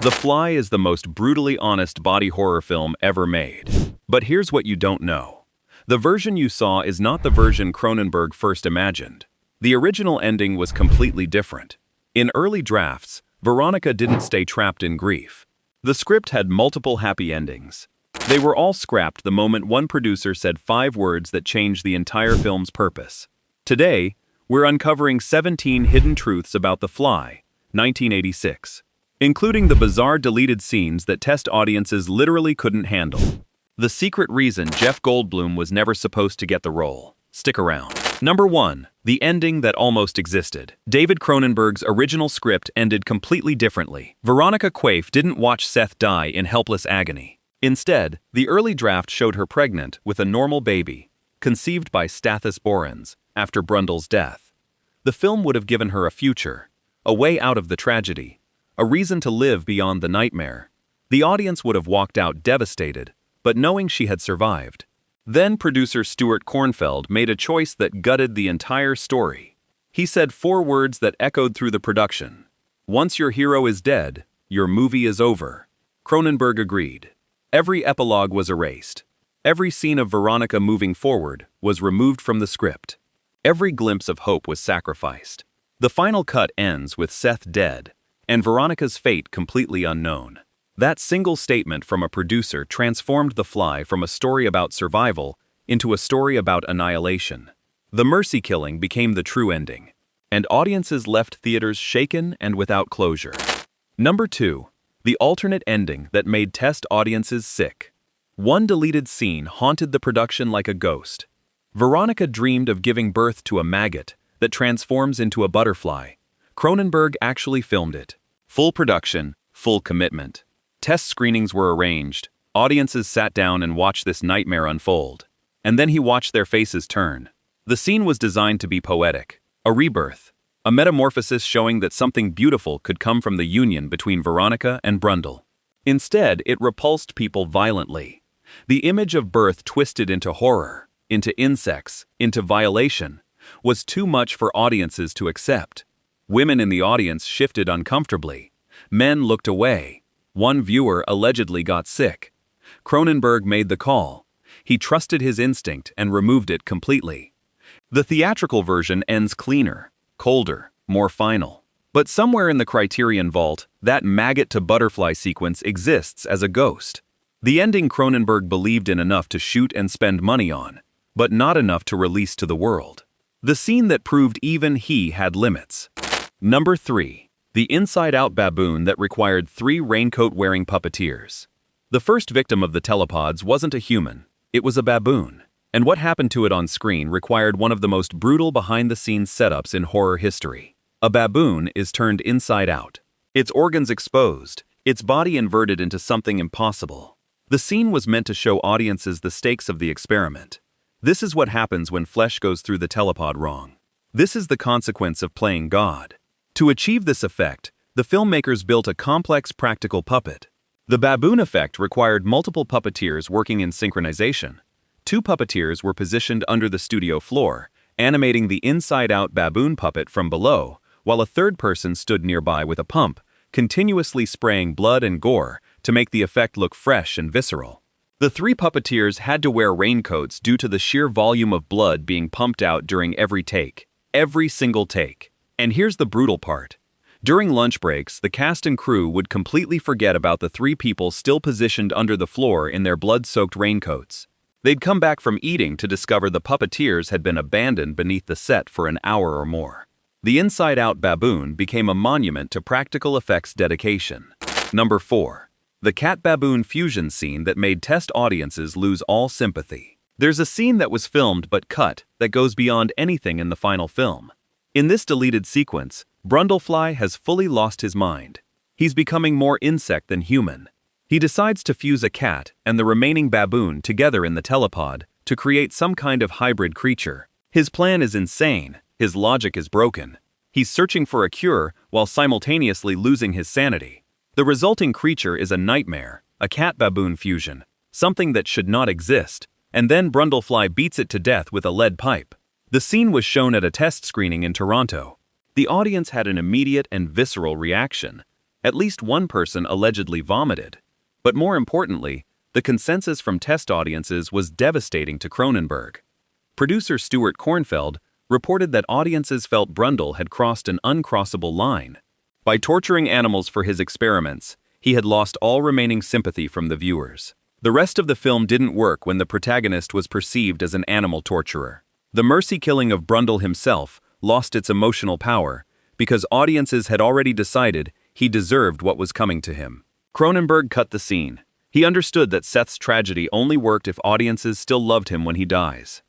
The Fly is the most brutally honest body horror film ever made. But here's what you don't know. The version you saw is not the version Cronenberg first imagined. The original ending was completely different. In early drafts, Veronica didn't stay trapped in grief. The script had multiple happy endings. They were all scrapped the moment one producer said 5 words that changed the entire film's purpose. Today, we're uncovering 17 hidden truths about The Fly, 1986, including the bizarre deleted scenes that test audiences literally couldn't handle. The secret reason Jeff Goldblum was never supposed to get the role. Stick around. Number 1. The ending that almost existed. David Cronenberg's original script ended completely differently. Veronica Quaife didn't watch Seth die in helpless agony. Instead, the early draft showed her pregnant with a normal baby, conceived by Stathis Borans, after Brundle's death. The film would have given her a future, a way out of the tragedy, a reason to live beyond the nightmare. The audience would have walked out devastated, but knowing she had survived. Then producer Stuart Kornfeld made a choice that gutted the entire story. He said 4 words that echoed through the production. "Once your hero is dead, your movie is over." Cronenberg agreed. Every epilogue was erased. Every scene of Veronica moving forward was removed from the script. Every glimpse of hope was sacrificed. The final cut ends with Seth dead, and Veronica's fate completely unknown. That single statement from a producer transformed The Fly from a story about survival into a story about annihilation. The mercy killing became the true ending, and audiences left theaters shaken and without closure. Number 2. The alternate ending that made test audiences sick. One deleted scene haunted the production like a ghost. Veronica dreamed of giving birth to a maggot that transforms into a butterfly. Cronenberg actually filmed it. Full production, full commitment. Test screenings were arranged. Audiences sat down and watched this nightmare unfold. And then he watched their faces turn. The scene was designed to be poetic, a rebirth, a metamorphosis showing that something beautiful could come from the union between Veronica and Brundle. Instead, it repulsed people violently. The image of birth twisted into horror, into insects, into violation, was too much for audiences to accept. Women in the audience shifted uncomfortably. Men looked away. One viewer allegedly got sick. Cronenberg made the call. He trusted his instinct and removed it completely. The theatrical version ends cleaner, colder, more final. But somewhere in the Criterion vault, that maggot-to-butterfly sequence exists as a ghost. The ending Cronenberg believed in enough to shoot and spend money on, but not enough to release to the world. The scene that proved even he had limits. Number 3. The inside-out baboon that required 3 raincoat-wearing puppeteers. The first victim of the telepods wasn't a human, it was a baboon. And what happened to it on screen required one of the most brutal behind-the-scenes setups in horror history. A baboon is turned inside out. Its organs exposed, its body inverted into something impossible. The scene was meant to show audiences the stakes of the experiment. This is what happens when flesh goes through the telepod wrong. This is the consequence of playing God. To achieve this effect, the filmmakers built a complex practical puppet. The baboon effect required multiple puppeteers working in synchronization. 2 puppeteers were positioned under the studio floor, animating the inside-out baboon puppet from below, while a third person stood nearby with a pump, continuously spraying blood and gore to make the effect look fresh and visceral. The 3 puppeteers had to wear raincoats due to the sheer volume of blood being pumped out during every take. Every single take. And here's the brutal part. During lunch breaks, the cast and crew would completely forget about the 3 people still positioned under the floor in their blood-soaked raincoats. They'd come back from eating to discover the puppeteers had been abandoned beneath the set for an hour or more. The inside-out baboon became a monument to practical effects dedication. Number 4. The cat-baboon fusion scene that made test audiences lose all sympathy. There's a scene that was filmed but cut that goes beyond anything in the final film. In this deleted sequence, Brundlefly has fully lost his mind. He's becoming more insect than human. He decides to fuse a cat and the remaining baboon together in the telepod to create some kind of hybrid creature. His plan is insane. His logic is broken. He's searching for a cure while simultaneously losing his sanity. The resulting creature is a nightmare, a cat-baboon fusion, something that should not exist, and then Brundlefly beats it to death with a lead pipe. The scene was shown at a test screening in Toronto. The audience had an immediate and visceral reaction, At least one person allegedly vomited. But more importantly, the consensus from test audiences was devastating to Cronenberg. Producer Stuart Kornfeld reported that audiences felt Brundle had crossed an uncrossable line. By torturing animals for his experiments, he had lost all remaining sympathy from the viewers. The rest of the film didn't work when the protagonist was perceived as an animal torturer. The mercy killing of Brundle himself lost its emotional power because audiences had already decided he deserved what was coming to him. Cronenberg cut the scene. He understood that Seth's tragedy only worked if audiences still loved him when he dies.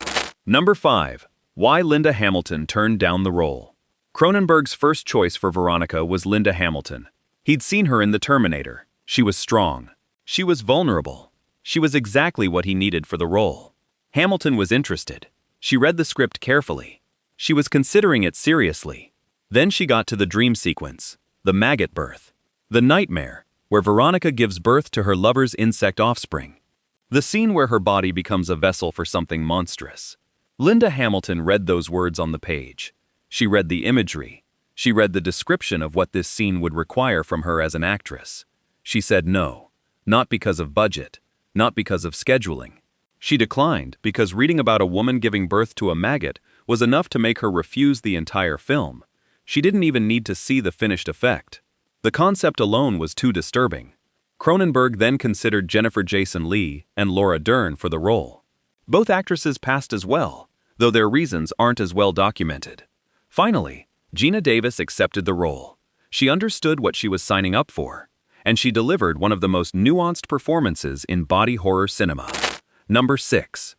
Number 5. Why Linda Hamilton turned down the role. Cronenberg's first choice for Veronica was Linda Hamilton. He'd seen her in The Terminator. She was strong. She was vulnerable. She was exactly what he needed for the role. Hamilton was interested. She read the script carefully. She was considering it seriously. Then she got to the dream sequence, the maggot birth, the nightmare, where Veronica gives birth to her lover's insect offspring. The scene where her body becomes a vessel for something monstrous. Linda Hamilton read those words on the page. She read the imagery. She read the description of what this scene would require from her as an actress. She said no, not because of budget, not because of scheduling. She declined because reading about a woman giving birth to a maggot was enough to make her refuse the entire film. She didn't even need to see the finished effect. The concept alone was too disturbing. Cronenberg then considered Jennifer Jason Leigh and Laura Dern for the role. Both actresses passed as well, though their reasons aren't as well documented. Finally, Geena Davis accepted the role. She understood what she was signing up for, and she delivered one of the most nuanced performances in body horror cinema. Number 6.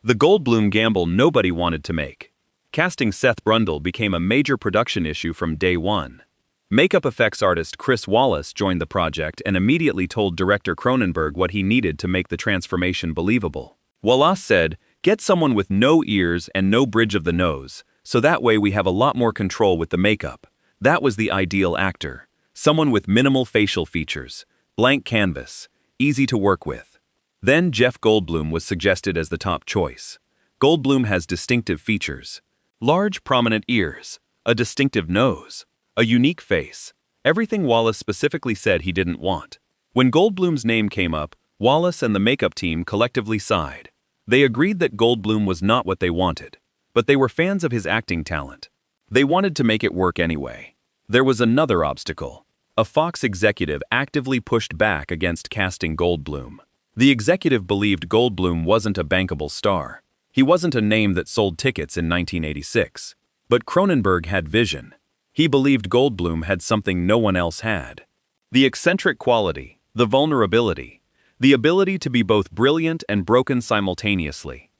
The Goldblum gamble nobody wanted to make. Casting Seth Brundle became a major production issue from day one. Makeup effects artist Chris Wallace joined the project and immediately told director Cronenberg what he needed to make the transformation believable. Wallace said, "Get someone with no ears and no bridge of the nose, so that way we have a lot more control with the makeup." That was the ideal actor. Someone with minimal facial features, blank canvas, easy to work with. Then Jeff Goldblum was suggested as the top choice. Goldblum has distinctive features. Large, prominent ears, a distinctive nose, a unique face. Everything Wallace specifically said he didn't want. When Goldblum's name came up, Wallace and the makeup team collectively sighed. They agreed that Goldblum was not what they wanted, but they were fans of his acting talent. They wanted to make it work anyway. There was another obstacle. A Fox executive actively pushed back against casting Goldblum. The executive believed Goldblum wasn't a bankable star. He wasn't a name that sold tickets in 1986. But Cronenberg had vision. He believed Goldblum had something no one else had. The eccentric quality, the vulnerability, the ability to be both brilliant and broken simultaneously.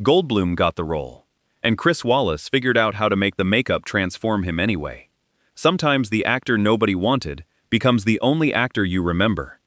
Goldblum got the role, and Chris Wallace figured out how to make the makeup transform him anyway. Sometimes the actor nobody wanted becomes the only actor you remember.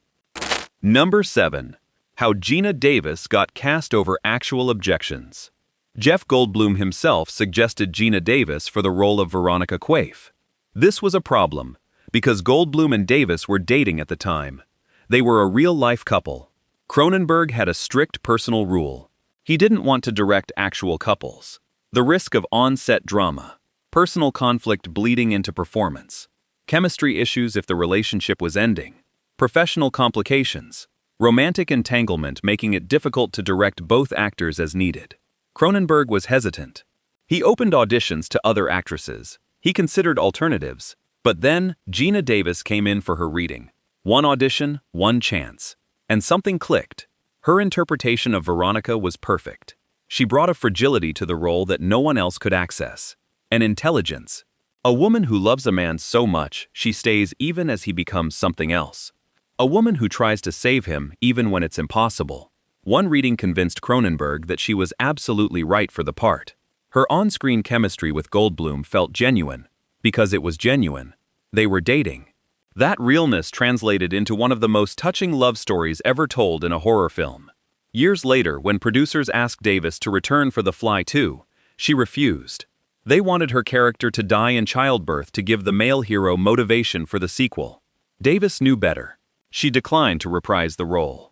Number 7. How Geena Davis got cast over actual objections. Jeff Goldblum himself suggested Geena Davis for the role of Veronica Quaife. This was a problem, because Goldblum and Davis were dating at the time. They were a real-life couple. Cronenberg had a strict personal rule. He didn't want to direct actual couples. The risk of on-set drama, personal conflict bleeding into performance, chemistry issues if the relationship was ending, professional complications, romantic entanglement making it difficult to direct both actors as needed. Cronenberg was hesitant. He opened auditions to other actresses. He considered alternatives. But then, Geena Davis came in for her reading. One audition, one chance. And something clicked. Her interpretation of Veronica was perfect. She brought a fragility to the role that no one else could access. An intelligence. A woman who loves a man so much, she stays even as he becomes something else. A woman who tries to save him even when it's impossible. One reading convinced Cronenberg that she was absolutely right for the part. Her on-screen chemistry with Goldblum felt genuine. Because it was genuine. They were dating. That realness translated into one of the most touching love stories ever told in a horror film. Years later, when producers asked Davis to return for The Fly 2, she refused. They wanted her character to die in childbirth to give the male hero motivation for the sequel. Davis knew better. She declined to reprise the role.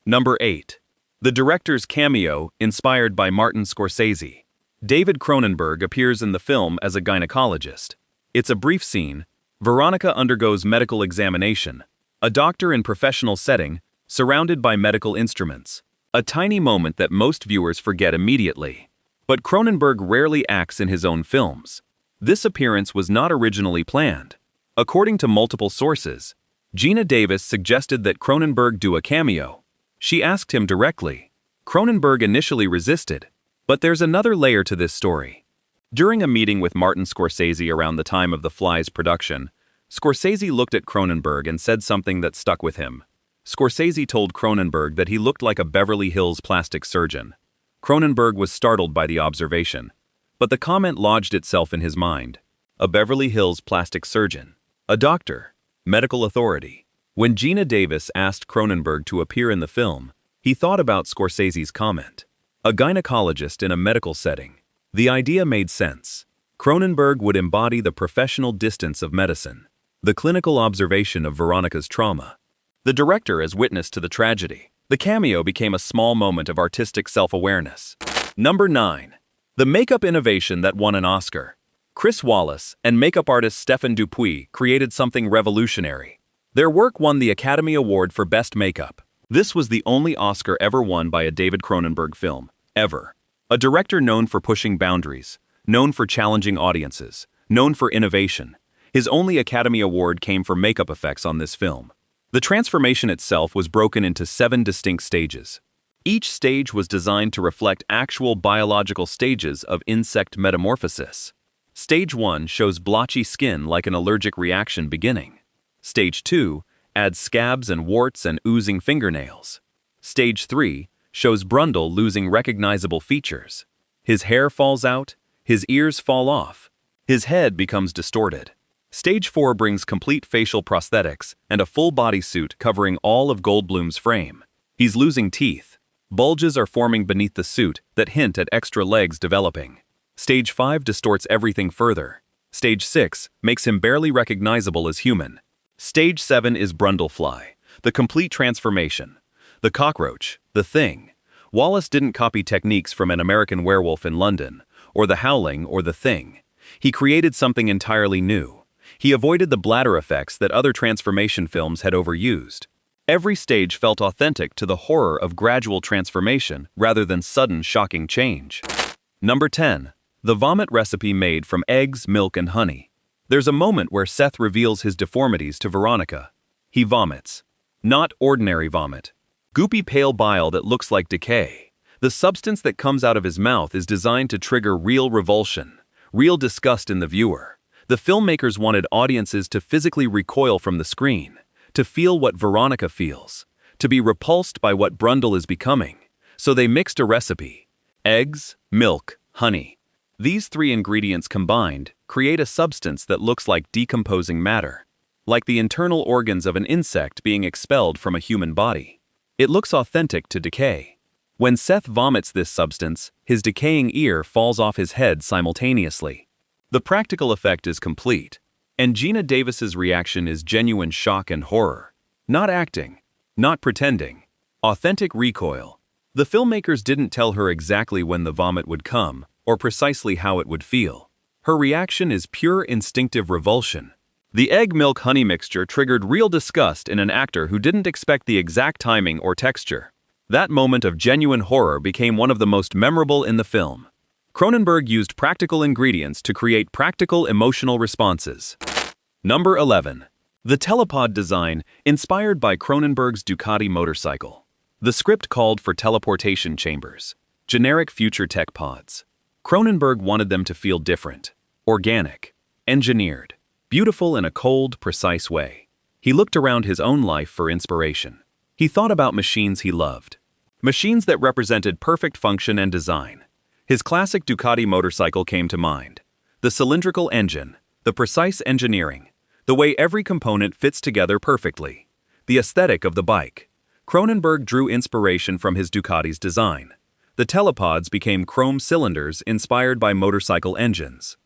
Number 8. The director's cameo, inspired by Martin Scorsese. David Cronenberg appears in the film as a gynecologist. It's a brief scene, Veronica undergoes medical examination. A doctor in professional setting, surrounded by medical instruments. A tiny moment that most viewers forget immediately. But Cronenberg rarely acts in his own films. This appearance was not originally planned. According to multiple sources, Geena Davis suggested that Cronenberg do a cameo. She asked him directly. Cronenberg initially resisted, but there's another layer to this story. During a meeting with Martin Scorsese around the time of The Fly's production, Scorsese looked at Cronenberg and said something that stuck with him. Scorsese told Cronenberg that he looked like a Beverly Hills plastic surgeon. Cronenberg was startled by the observation, but the comment lodged itself in his mind. A Beverly Hills plastic surgeon. A doctor. Medical authority. When Geena Davis asked Cronenberg to appear in the film, he thought about Scorsese's comment. A gynecologist in a medical setting. The idea made sense. Cronenberg would embody the professional distance of medicine, the clinical observation of Veronica's trauma. The director as witness to the tragedy. The cameo became a small moment of artistic self-awareness. Number 9. The makeup innovation that won an Oscar. Chris Wallace and makeup artist Stephen Dupuis created something revolutionary. Their work won the Academy Award for Best Makeup. This was the only Oscar ever won by a David Cronenberg film, ever. A director known for pushing boundaries, known for challenging audiences, known for innovation. His only Academy Award came for makeup effects on this film. The transformation itself was broken into 7 distinct stages. Each stage was designed to reflect actual biological stages of insect metamorphosis. Stage 1 shows blotchy skin like an allergic reaction beginning. Stage 2 adds scabs and warts and oozing fingernails. Stage 3 shows Brundle losing recognizable features. His hair falls out, his ears fall off, his head becomes distorted. Stage 4 brings complete facial prosthetics and a full bodysuit covering all of Goldblum's frame. He's losing teeth. Bulges are forming beneath the suit that hint at extra legs developing. Stage 5 distorts everything further. Stage 6 makes him barely recognizable as human. Stage 7 is Brundlefly, the complete transformation. The cockroach, the thing. Wallace didn't copy techniques from An American Werewolf in London, or The Howling or The Thing. He created something entirely new. He avoided the bladder effects that other transformation films had overused. Every stage felt authentic to the horror of gradual transformation rather than sudden shocking change. Number 10. The vomit recipe made from eggs, milk, and honey. There's a moment where Seth reveals his deformities to Veronica. He vomits. Not ordinary vomit. Goopy pale bile that looks like decay. The substance that comes out of his mouth is designed to trigger real revulsion, real disgust in the viewer. The filmmakers wanted audiences to physically recoil from the screen, to feel what Veronica feels, to be repulsed by what Brundle is becoming. So they mixed a recipe. Eggs, milk, honey. These 3 ingredients combined create a substance that looks like decomposing matter, like the internal organs of an insect being expelled from a human body. It looks authentic to decay. When Seth vomits this substance, his decaying ear falls off his head simultaneously. The practical effect is complete, and Geena Davis's reaction is genuine shock and horror. Not acting, not pretending. Authentic recoil. The filmmakers didn't tell her exactly when the vomit would come, or precisely how it would feel. Her reaction is pure instinctive revulsion. The egg-milk-honey mixture triggered real disgust in an actor who didn't expect the exact timing or texture. That moment of genuine horror became one of the most memorable in the film. Cronenberg used practical ingredients to create practical emotional responses. Number 11. The telepod design, inspired by Cronenberg's Ducati motorcycle. The script called for teleportation chambers, generic future tech pods. Cronenberg wanted them to feel different, organic, engineered, beautiful in a cold, precise way. He looked around his own life for inspiration. He thought about machines he loved. Machines that represented perfect function and design. His classic Ducati motorcycle came to mind. The cylindrical engine, the precise engineering, the way every component fits together perfectly. The aesthetic of the bike. Cronenberg drew inspiration from his Ducati's design. The telepods became chrome cylinders inspired by motorcycle engines.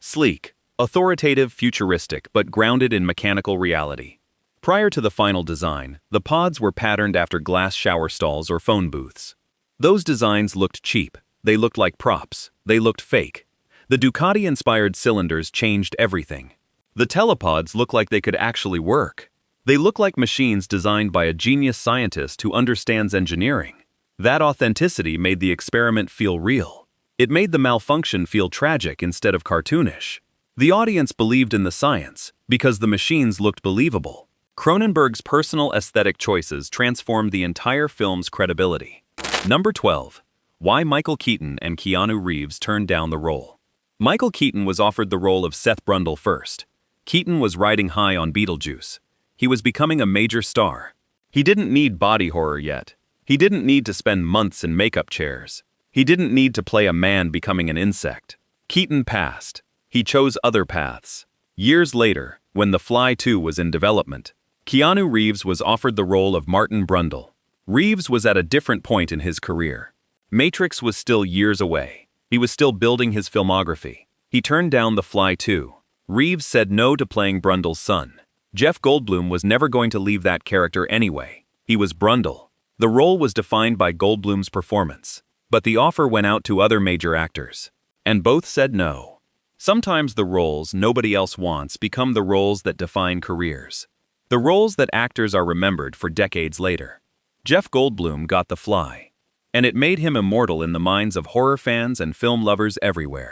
Sleek, authoritative, futuristic, but grounded in mechanical reality. Prior to the final design, the pods were patterned after glass shower stalls or phone booths. Those designs looked cheap. They looked like props. They looked fake. The Ducati-inspired cylinders changed everything. The telepods look like they could actually work. They look like machines designed by a genius scientist who understands engineering. That authenticity made the experiment feel real. It made the malfunction feel tragic instead of cartoonish. The audience believed in the science because the machines looked believable. Cronenberg's personal aesthetic choices transformed the entire film's credibility. Number 12. Why Michael Keaton and Keanu Reeves turned down the role. Michael Keaton was offered the role of Seth Brundle first. Keaton was riding high on Beetlejuice. He was becoming a major star. He didn't need body horror yet. He didn't need to spend months in makeup chairs. He didn't need to play a man becoming an insect. Keaton passed. He chose other paths. Years later, when The Fly 2 was in development, Keanu Reeves was offered the role of Martin Brundle. Reeves was at a different point in his career. Matrix was still years away. He was still building his filmography. He turned down The Fly 2. Reeves said no to playing Brundle's son. Jeff Goldblum was never going to leave that character anyway. He was Brundle. The role was defined by Goldblum's performance. But the offer went out to other major actors. And both said no. Sometimes the roles nobody else wants become the roles that define careers. The roles that actors are remembered for decades later. Jeff Goldblum got The Fly. And it made him immortal in the minds of horror fans and film lovers everywhere.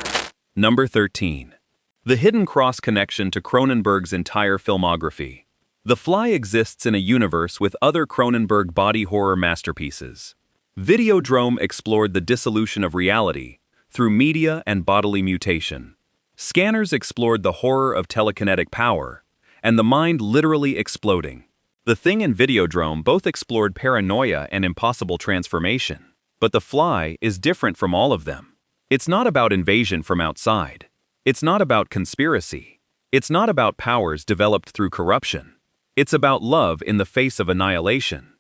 Number 13. The hidden cross-connection to Cronenberg's entire filmography. The Fly exists in a universe with other Cronenberg body horror masterpieces. Videodrome explored the dissolution of reality through media and bodily mutation. Scanners explored the horror of telekinetic power and the mind literally exploding. The Thing and Videodrome both explored paranoia and impossible transformation. But The Fly is different from all of them. It's not about invasion from outside. It's not about conspiracy. It's not about powers developed through corruption. It's about love in the face of annihilation.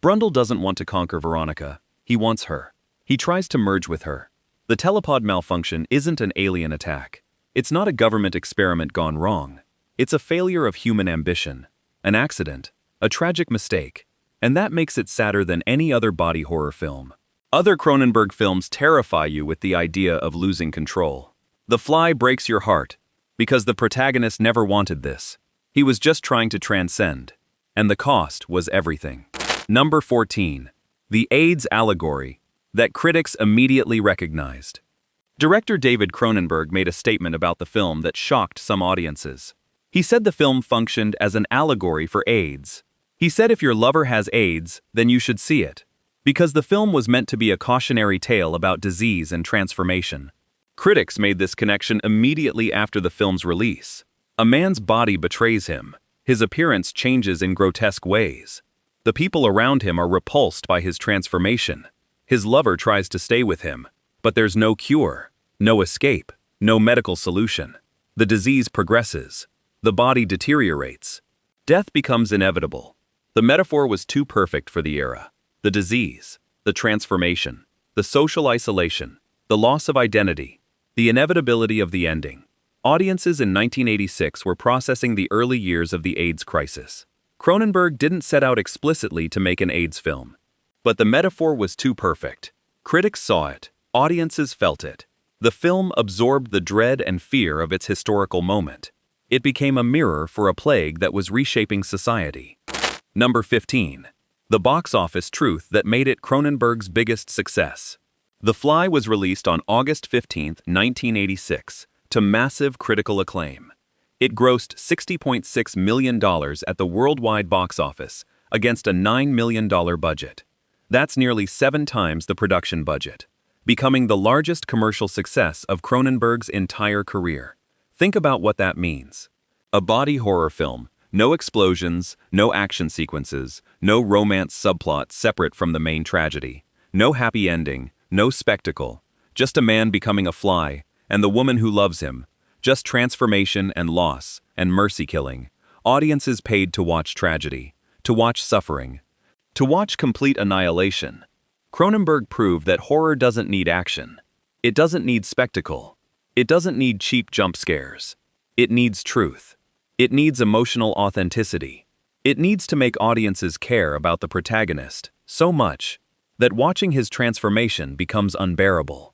Brundle doesn't want to conquer Veronica. He wants her. He tries to merge with her. The telepod malfunction isn't an alien attack. It's not a government experiment gone wrong. It's a failure of human ambition, an accident, a tragic mistake, and that makes it sadder than any other body horror film. Other Cronenberg films terrify you with the idea of losing control. The Fly breaks your heart, because the protagonist never wanted this. He was just trying to transcend, and the cost was everything. Number 14. The AIDS allegory that critics immediately recognized. Director David Cronenberg made a statement about the film that shocked some audiences. He said the film functioned as an allegory for AIDS. He said if your lover has AIDS, then you should see it, because the film was meant to be a cautionary tale about disease and transformation. Critics made this connection immediately after the film's release. A man's body betrays him. His appearance changes in grotesque ways. The people around him are repulsed by his transformation. His lover tries to stay with him, but there's no cure, no escape, no medical solution. The disease progresses. The body deteriorates. Death becomes inevitable. The metaphor was too perfect for the era. The disease, the transformation, the social isolation, the loss of identity, the inevitability of the ending. Audiences in 1986 were processing the early years of the AIDS crisis. Cronenberg didn't set out explicitly to make an AIDS film. But the metaphor was too perfect. Critics saw it. Audiences felt it. The film absorbed the dread and fear of its historical moment. It became a mirror for a plague that was reshaping society. Number 15. The box office truth that made it Cronenberg's biggest success. The Fly was released on August 15, 1986, to massive critical acclaim. It grossed $60.6 million at the worldwide box office against a $9 million budget. That's nearly 7 times the production budget, becoming the largest commercial success of Cronenberg's entire career. Think about what that means. A body horror film, no explosions, no action sequences, no romance subplot separate from the main tragedy, no happy ending, no spectacle, just a man becoming a fly, and the woman who loves him, just transformation and loss and mercy killing. Audiences paid to watch tragedy, to watch suffering, to watch complete annihilation. Cronenberg proved that horror doesn't need action. It doesn't need spectacle. It doesn't need cheap jump scares. It needs truth. It needs emotional authenticity. It needs to make audiences care about the protagonist so much that watching his transformation becomes unbearable.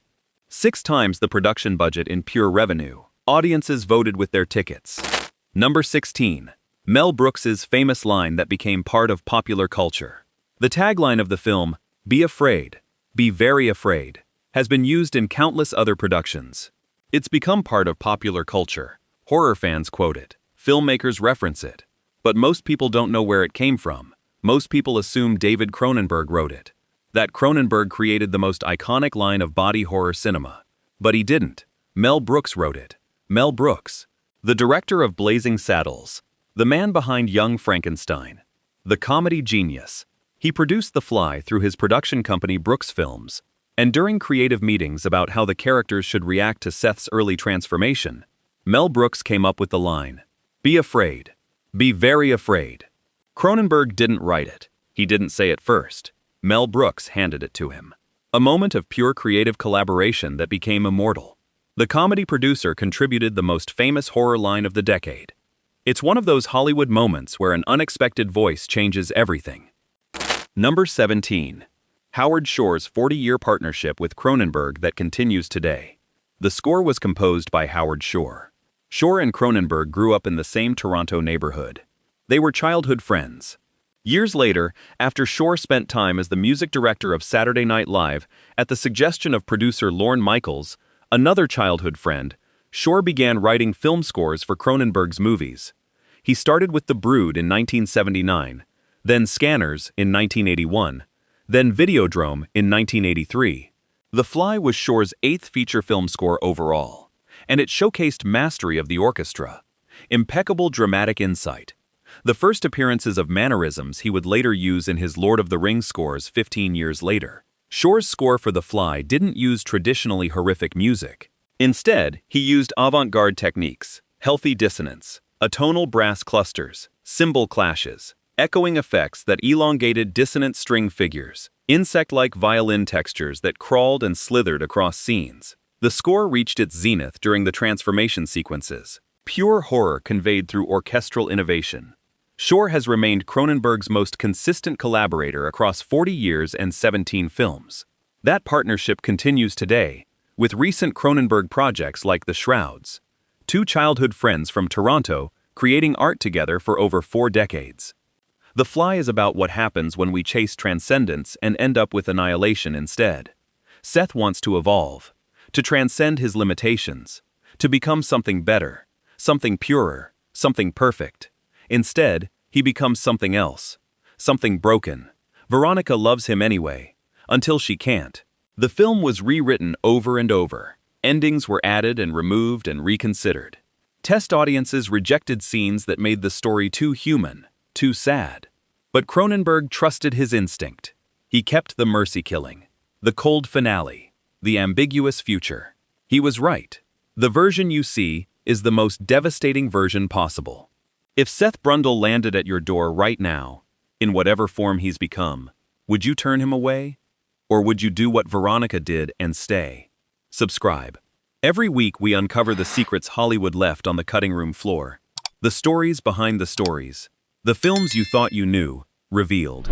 6 times the production budget in pure revenue. Audiences voted with their tickets. Number 16. Mel Brooks's famous line that became part of popular culture. The tagline of the film, "Be afraid, be very afraid," has been used in countless other productions. It's become part of popular culture. Horror fans quote it. Filmmakers reference it. But most people don't know where it came from. Most people assume David Cronenberg wrote it. That Cronenberg created the most iconic line of body horror cinema. But he didn't. Mel Brooks wrote it. Mel Brooks, the director of Blazing Saddles, the man behind Young Frankenstein, the comedy genius. He produced The Fly through his production company Brooks Films, and during creative meetings about how the characters should react to Seth's early transformation, Mel Brooks came up with the line, "Be afraid. Be very afraid." Cronenberg didn't write it. He didn't say it first. Mel Brooks handed it to him. A moment of pure creative collaboration that became immortal. The comedy producer contributed the most famous horror line of the decade. It's one of those Hollywood moments where an unexpected voice changes everything. Number 17. Howard Shore's 40-year partnership with Cronenberg that continues today. The score was composed by Howard Shore. Shore and Cronenberg grew up in the same Toronto neighborhood. They were childhood friends. Years later, after Shore spent time as the music director of Saturday Night Live, at the suggestion of producer Lorne Michaels, another childhood friend, Shore began writing film scores for Cronenberg's movies. He started with The Brood in 1979, then Scanners in 1981, then Videodrome in 1983. The Fly was Shore's 8th feature film score overall, and it showcased mastery of the orchestra, impeccable dramatic insight. The first appearances of mannerisms he would later use in his Lord of the Rings scores 15 years later. Shore's score for The Fly didn't use traditionally horrific music. Instead, he used avant-garde techniques, healthy dissonance, atonal brass clusters, cymbal clashes, echoing effects that elongated dissonant string figures, insect-like violin textures that crawled and slithered across scenes. The score reached its zenith during the transformation sequences, pure horror conveyed through orchestral innovation. Shore has remained Cronenberg's most consistent collaborator across 40 years and 17 films. That partnership continues today, with recent Cronenberg projects like The Shrouds. Two childhood friends from Toronto creating art together for over 4 decades. The Fly is about what happens when we chase transcendence and end up with annihilation instead. Seth wants to evolve, to transcend his limitations, to become something better, something purer, something perfect. Instead, he becomes something else, something broken. Veronica loves him anyway, until she can't. The film was rewritten over and over. Endings were added and removed and reconsidered. Test audiences rejected scenes that made the story too human, too sad. But Cronenberg trusted his instinct. He kept the mercy killing, the cold finale, the ambiguous future. He was right. The version you see is the most devastating version possible. If Seth Brundle landed at your door right now, in whatever form he's become, would you turn him away? Or would you do what Veronica did and stay? Subscribe. Every week we uncover the secrets Hollywood left on the cutting room floor. The stories behind the stories. The films you thought you knew, revealed.